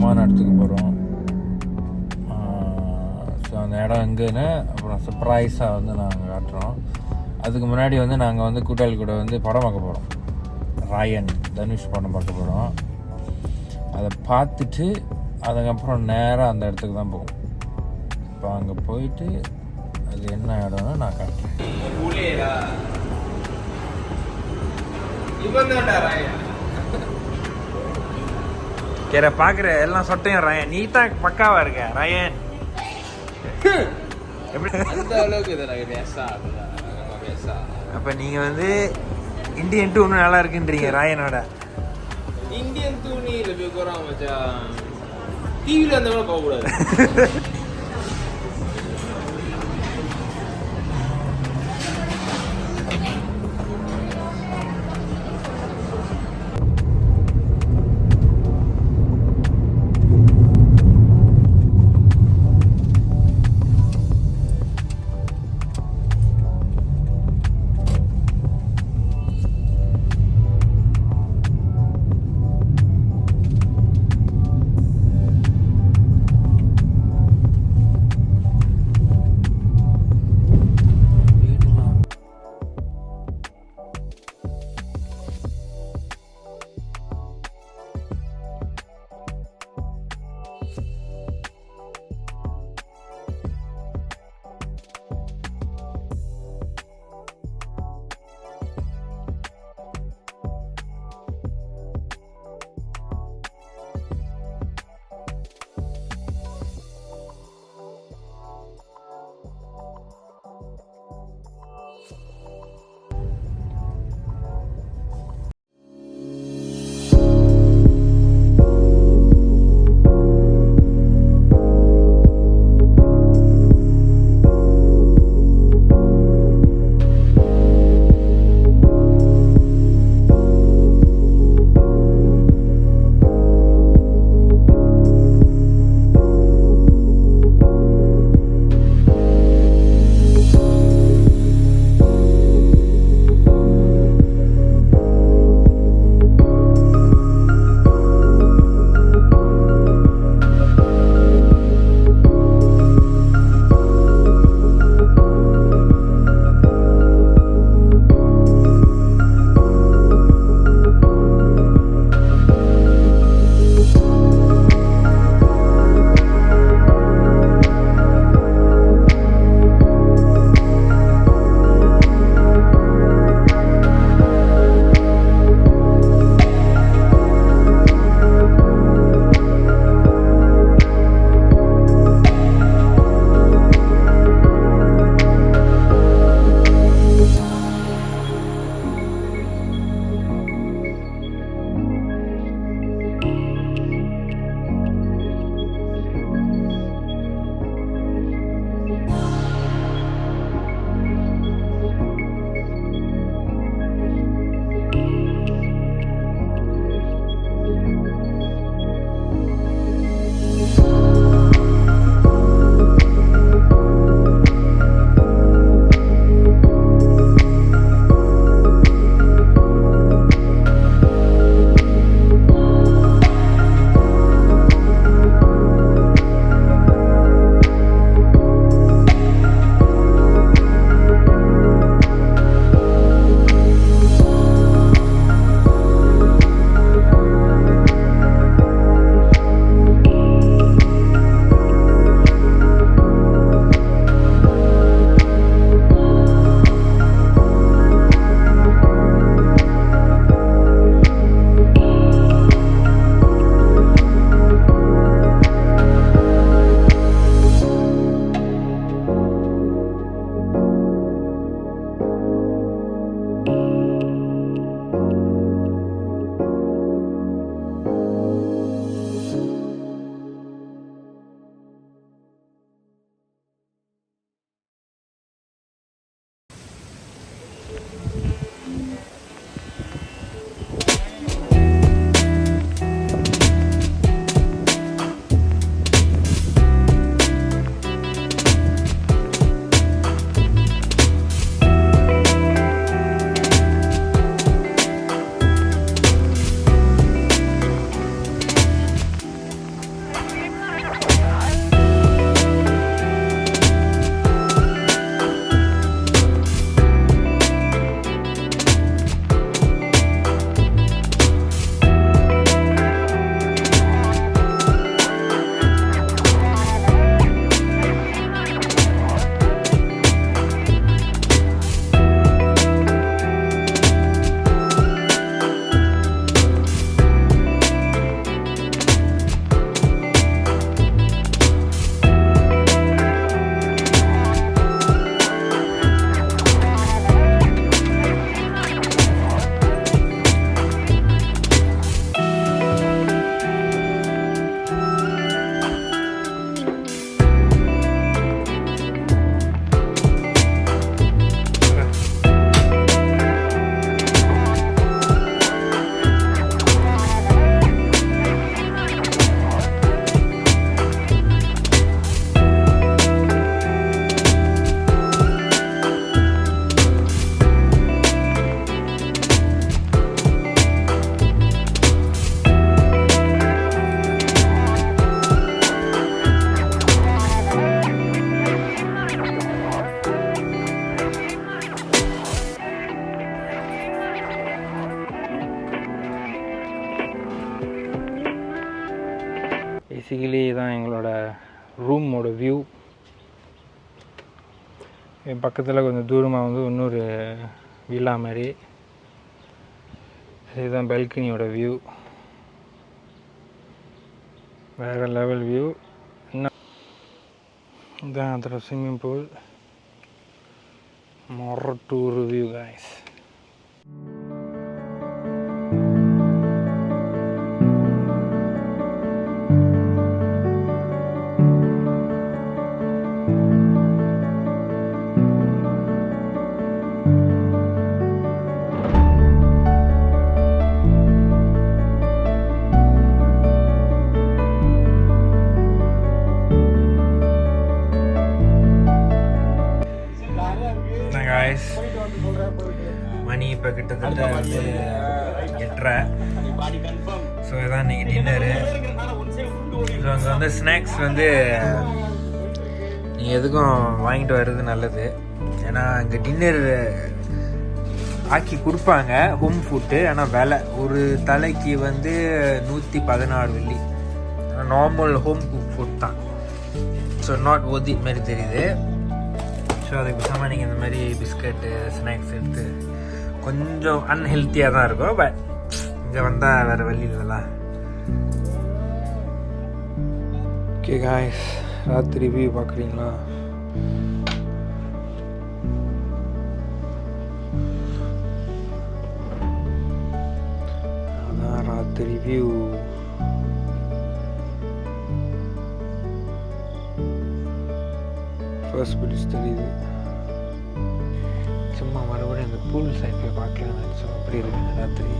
முக்கியமான இடத்துக்கு போகிறோம். ஸோ அந்த இடம் எங்கேன்னு அப்புறம் சர்ப்ரைஸாக வந்து நாங்கள் காட்டுறோம். அதுக்கு முன்னாடி வந்து நாங்கள் வந்து கூட்டாளி கூட வந்து படம் பார்க்க போகிறோம். ராயன் தனுஷ் படம் பார்க்க போகிறோம். அதை பார்த்துட்டு அதுக்கப்புறம் நேராக அந்த இடத்துக்கு தான் போவோம். இப்போ அங்கே போயிட்டு அது என்ன இடம்னு நான் காட்டுறேன். கேர பார்க்குற எல்லாம் சொட்டையும் ராயன், நீ தான் பக்காவாக இருக்க ராயன். அப்போ நீங்கள் வந்து இந்தியன் டூ இன்னும் நல்லா இருக்குன்றீங்க ராயனோட. இந்தியன் டூ நீ ரிவ்யூ போகிறான் மச்சான். டிவியில் அந்த மாதிரி போகக்கூடாது. பேசிக்கலி தான் எங்களோட ரூமோட வியூ. என் பக்கத்தில் கொஞ்சம் தூரமாக வந்து இன்னொரு வில்லா மாதிரி. இதுதான் பால்கனியோட வியூ, வேறு லெவல் வியூ. இன்னும் இதுதான் அதோட swimming pool. Morattur view guys. மணி இப்போ கிட்டத்தட்ட வந்து 8:30. ஸோ இதான் இன்றைக்கி டின்னரு. ஸோ அங்கே வந்து ஸ்நாக்ஸ் வந்து நீங்கள் எதுக்கும் வாங்கிட்டு வர்றது நல்லது. ஏன்னா அங்கே டின்னர் ஆக்கி கொடுப்பாங்க ஹோம் ஃபுட்டு. ஆனால் விலை ஒரு தலைக்கு வந்து 116 வெள்ளி. நார்மல் ஹோம் குக் ஃபுட் தான். ஸோ நாட் ஒர்த் இட் மாதிரி தெரியுது. ஸோ அதுக்கு பேசாமல் நீங்கள் இந்த மாதிரி பிஸ்கட்டு ஸ்நாக்ஸ் எடுத்து கொஞ்சம் அன்ஹெல்த்தியாக தான் இருக்கும். பட் இங்கே வந்தால் வேறு வழி இல்லைல்ல. ஓகே காய்ஸ், ராத்திரி வியூ பார்க்குறீங்களா? அதான் ராத்திரி வியூ. ஃபர்ஸ்ட் பிடிச்சு தெரியுது. சும்மா மறுபடியும் அந்த பூல் சைட் போய் பார்க்கலாம் நினச்சோம். அப்படி இருக்கு ராத்திரி.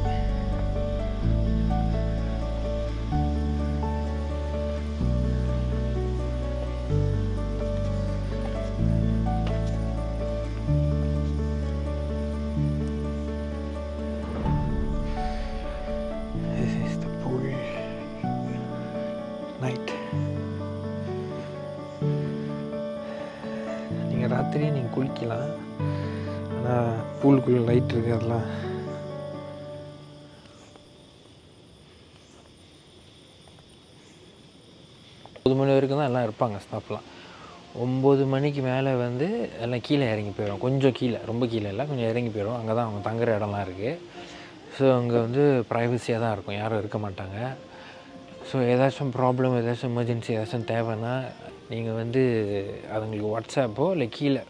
This is the pool night. நீங்கள் ராத்திரி நீங்கள் குளிக்கலாம். ஆனால் பூலுக்குள்ளே லைட் இருக்குது. அதெல்லாம் 9 மணி வரைக்கும் தான் எல்லாம் இருப்பாங்க ஸ்டாஃப்லாம். 9 மணிக்கு மேலே வந்து எல்லாம் கீழே இறங்கி போயிடும். கொஞ்சம் கீழே, ரொம்ப கீழே இல்லை, கொஞ்சம் இறங்கி போயிடும். அங்கே தான் அவங்க தங்குற இடம்லாம் இருக்குது. ஸோ அங்கே வந்து ப்ரைவசியாக தான் இருக்கும், யாரும் இருக்க மாட்டாங்க. ஸோ ஏதாச்சும் ப்ராப்ளம், ஏதாச்சும் எமர்ஜென்சி, ஏதாச்சும் தேவைன்னா நீங்கள் வந்து அதுங்களுக்கு வாட்ஸ்அப்போ இல்லை கீழே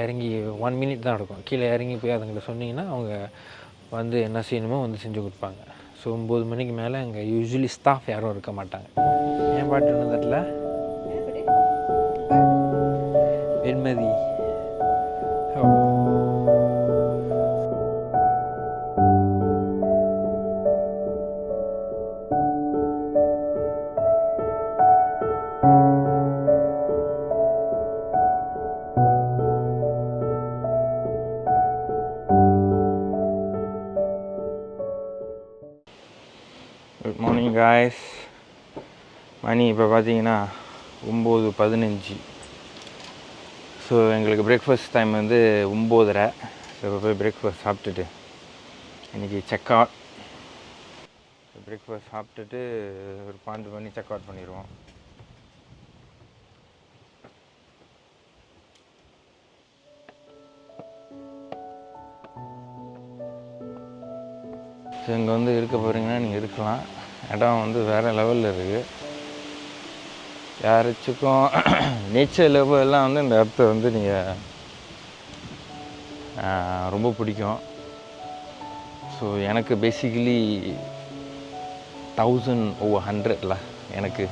இறங்கி 1 மினிட் தான் இருக்கும், கீழே இறங்கி போய் அதுங்களை சொன்னீங்கன்னா அவங்க வந்து என்ன செய்யணுமோ வந்து செஞ்சு கொடுப்பாங்க. ஸோ 9 மணிக்கு மேலே அங்கே யூஸ்வலி ஸ்டாஃப் யாரும் இருக்க மாட்டாங்க. ஏன் பாட்டு இருந்ததில்ல வெண்மதி. Good morning guys. மணி இப்போ பார்த்தீங்கன்னா 9:15. ஸோ எங்களுக்கு பிரேக்ஃபாஸ்ட் டைம் வந்து 9:30. ஸோ இப்போ போய் பிரேக்ஃபாஸ்ட் சாப்பிட்டுட்டு இன்றைக்கி செக் அவுட். பிரேக்ஃபாஸ்ட் சாப்பிட்டுட்டு ஒரு 12 மணி செக் அவுட் பண்ணிடுவோம். ஸோ இங்கே வந்து இருக்க போகிறீங்கன்னா நீங்கள் இருக்கலாம். இடம் வந்து வேறு லெவலில் இருக்குது. யாராச்சுக்கும் நேச்சர் லெவல்லாம் வந்து இந்த இடத்த வந்து நீங்கள் ரொம்ப பிடிக்கும். ஸோ எனக்கு பேசிக்கலி 1000/100 எனக்கு